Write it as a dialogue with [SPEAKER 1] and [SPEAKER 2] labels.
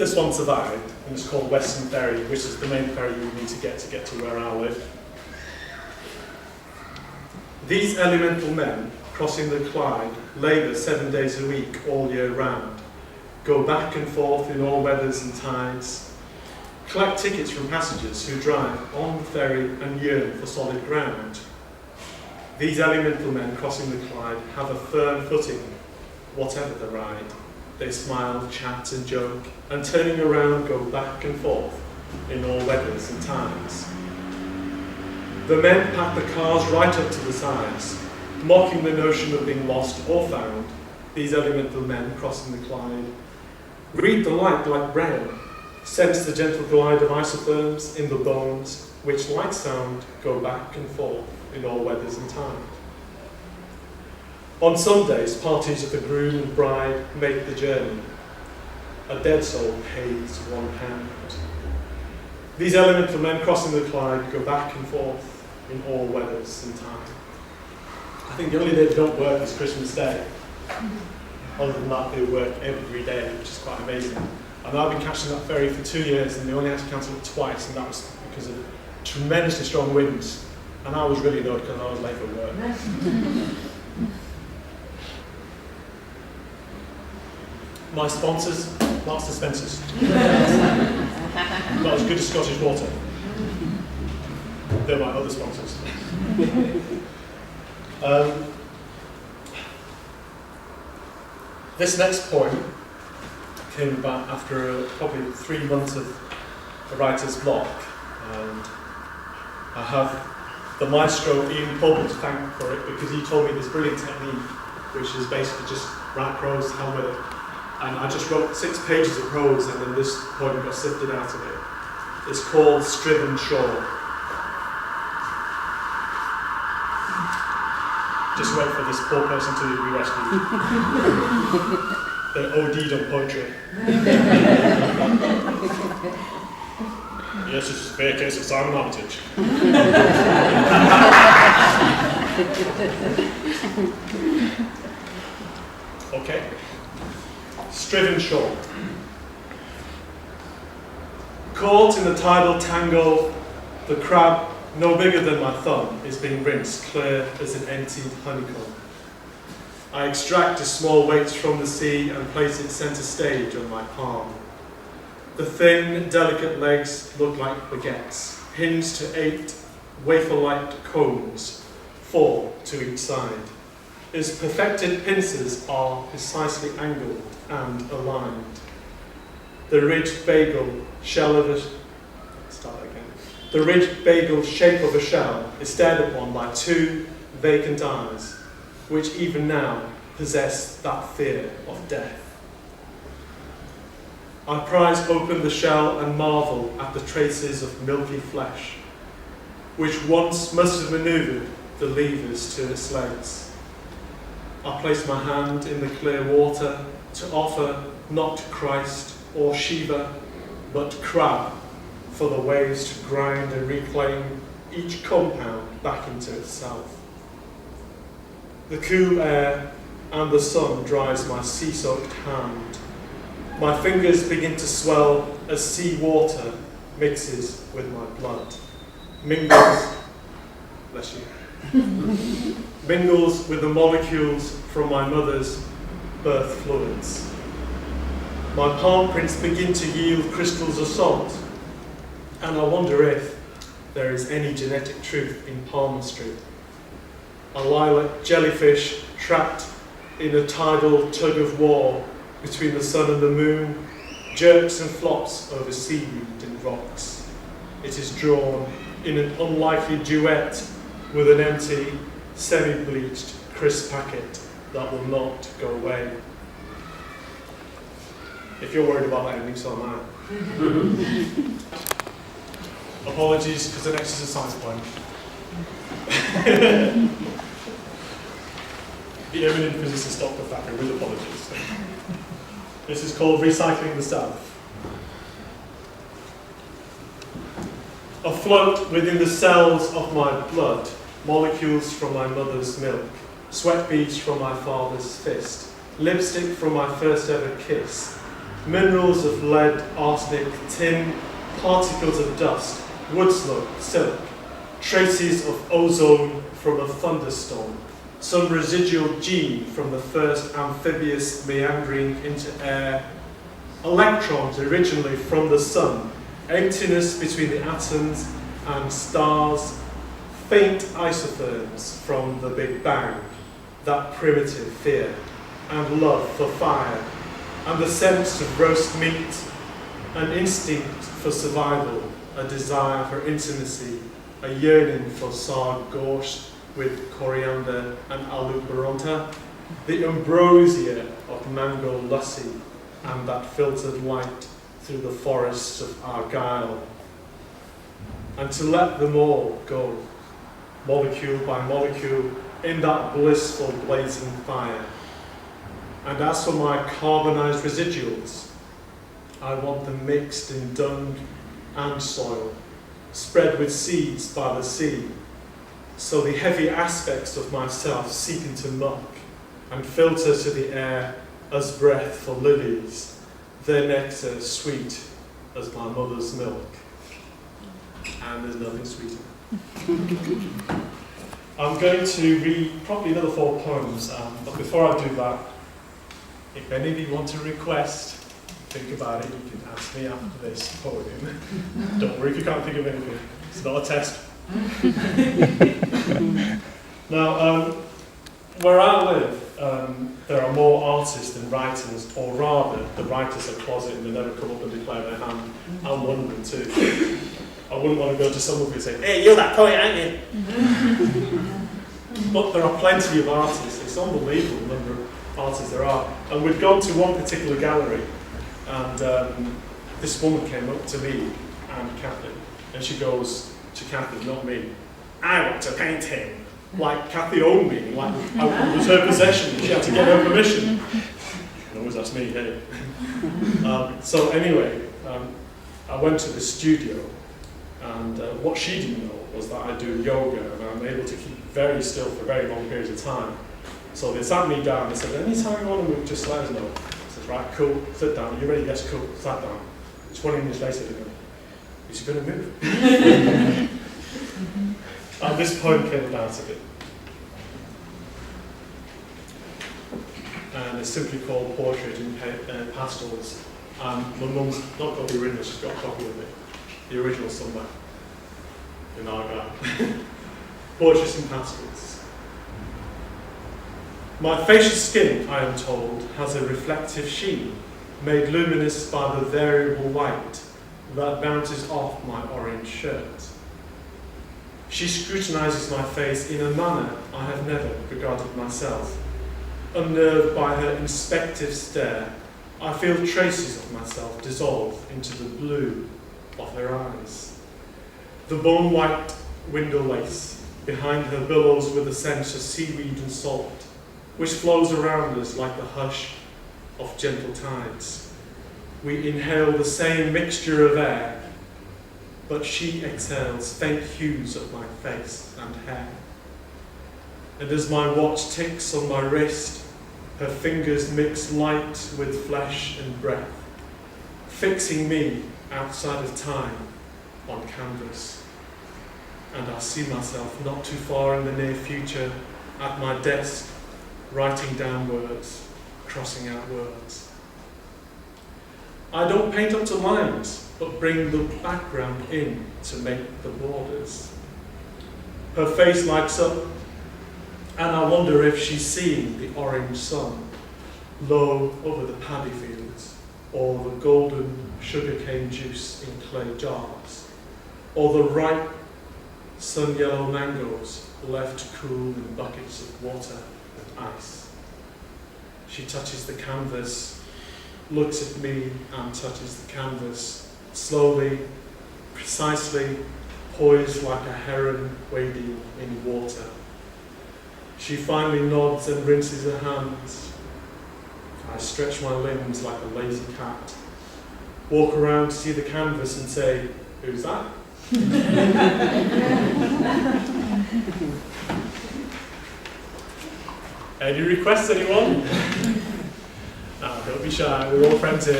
[SPEAKER 1] This one survived, and it's called Western Ferry, which is the main ferry you need to get to where I live. These elemental men crossing the Clyde labour 7 days a week all year round, go back and forth in all weathers and tides, collect tickets from passengers who drive on the ferry and yearn for solid ground. These elemental men crossing the Clyde have a firm footing, whatever the ride. They smile, chat and joke, and turning around go back and forth in all weathers and tides. The men pack the cars right up to the sides, mocking the notion of being lost or found. These elemental men crossing the Clyde read the light like braille, sense the gentle glide of isotherms in the bones, which like sound go back and forth in all weathers and tides. On Sundays, parties of the groom and bride make the journey. A dead soul pays £1. These elemental men crossing the Clyde go back and forth in all weathers and times. I think the only day they don't work is Christmas Day. Other than that, they work every day, which is quite amazing. And I've been catching that ferry for 2 years, and they only had to cancel it twice, and that was because of tremendously strong winds. And I was really annoyed because I was late for work. My sponsors, Marks and Spencer's. Not as good as Scottish Water. They're my other sponsors. This next poem came about after probably 3 months of a writer's block, and I have the maestro Ian Colburn to thank for it, because he told me this brilliant technique, which is basically just write prose, hell with it. And I just wrote 6 pages of prose, and then this poem got sifted out of it. It's called Striven Shore. Just wait for this poor person to be rescued. They OD'd on poetry. Yes, it's a fair case of Simon Armitage. Okay. Striven Shore. Caught in the tidal tangle, the crab, no bigger than my thumb, is being rinsed clear as an emptied honeycomb. I extract a small weight from the sea and place it centre stage on my palm. The thin, delicate legs look like baguettes, hinged to 8 wafer-like cones, 4 to each side. Its perfected pincers are precisely angled and aligned. The ridged bagel shell of a The ridged bagel shape of a shell is stared upon by 2 vacant eyes, which even now possess that fear of death. I prise open the shell and marvel at the traces of milky flesh, which once must have manoeuvred the levers to its legs. I place my hand in the clear water to offer not Christ or Shiva, but crab, for the waves to grind and reclaim each compound back into itself. The cool air and the sun dries my sea-soaked hand. My fingers begin to swell as sea water mixes with my blood. Bless you. Mingles with the molecules from my mother's birth fluids. My palm prints begin to yield crystals of salt, and I wonder if there is any genetic truth in palmistry. A lilac jellyfish trapped in a tidal tug of war between the sun and the moon jerks and flops over seaweed and rocks. It is drawn in an unlikely duet with an empty, semi-bleached, crisp packet that will not go away. If you're worried about that ending, so am I. Apologies, because the next is a science poem. The eminent physicist Dr. Thacker, with apologies. This is called Recycling the South. Afloat within the cells of my blood, molecules from my mother's milk, sweat beads from my father's fist, lipstick from my first ever kiss, minerals of lead, arsenic, tin, particles of dust, wood smoke, silk, traces of ozone from a thunderstorm, some residual gene from the first amphibious meandering into air, electrons originally from the sun, emptiness between the atoms and stars, faint isotherms from the Big Bang, that primitive fear, and love for fire, and the sense of roast meat, an instinct for survival, a desire for intimacy, a yearning for sargosh with coriander and aloo paronta, the ambrosia of mango lassi, and that filtered light through the forests of Argyll. And to let them all go, molecule by molecule, in that blissful blazing fire. And as for my carbonized residuals, I want them mixed in dung and soil, spread with seeds by the sea, so the heavy aspects of myself seep into muck and filter to the air as breath for lilies, their nectar sweet as my mother's milk. And there's nothing sweeter. I'm going to read probably another 4 poems, but before I do that, if any of you want to request, think about it, you can ask me after this poem. Don't worry if you can't think of anything, it's not a test. Now, where I live, there are more artists than writers, or rather, the writers are closet and they never come up and declare their hand. I'm one of them too. I wouldn't want to go to someone and say, hey, you're that poet, aren't you? But there are plenty of artists. It's unbelievable the number of artists there are. And we'd gone to one particular gallery, and this woman came up to me and Kathy, and she goes to Kathy, not me, I want to paint him. Like Kathy owned me, like it was her possession, she had to get her permission. And always ask me, hey. So anyway, I went to the studio, and what she didn't know was that I do yoga, and I'm able to keep very still for very long periods of time. So they sat me down and said, anytime you want to move, just let us know. I said, right, cool, sit down. You ready? Yes, cool, sat down. 20 minutes later, they go, is he going to move? And this poem came about of it. And it's simply called Portrait in Pastels. And my mum's not got the original, she's got a copy of it. The original somewhere in Argyll. Portraits in Pastels. My facial skin, I am told, has a reflective sheen, made luminous by the variable white that bounces off my orange shirt. She scrutinises my face in a manner I have never regarded myself. Unnerved by her inspective stare, I feel traces of myself dissolve into the blue of her eyes. The bone white window lace behind her billows with a sense of seaweed and salt, which flows around us like the hush of gentle tides. We inhale the same mixture of air, but she exhales faint hues of my face and hair. And as my watch ticks on my wrist, her fingers mix light with flesh and breath, fixing me outside of time on canvas. And I see myself not too far in the near future at my desk, writing down words, crossing out words. I don't paint up to lines, but bring the background in to make the borders. Her face lights up, and I wonder if she's seeing the orange sun low over the paddy fields, or the golden sugarcane juice in clay jars, or the ripe sun-yellow mangoes left to cool in buckets of water and ice. She touches the canvas, looks at me and touches the canvas, slowly, precisely, poised like a heron wading in water. She finally nods and rinses her hands. I stretch my limbs like a lazy cat, walk around to see the canvas and say, who's that? Any requests, anyone? Don't be shy, we're all friends here.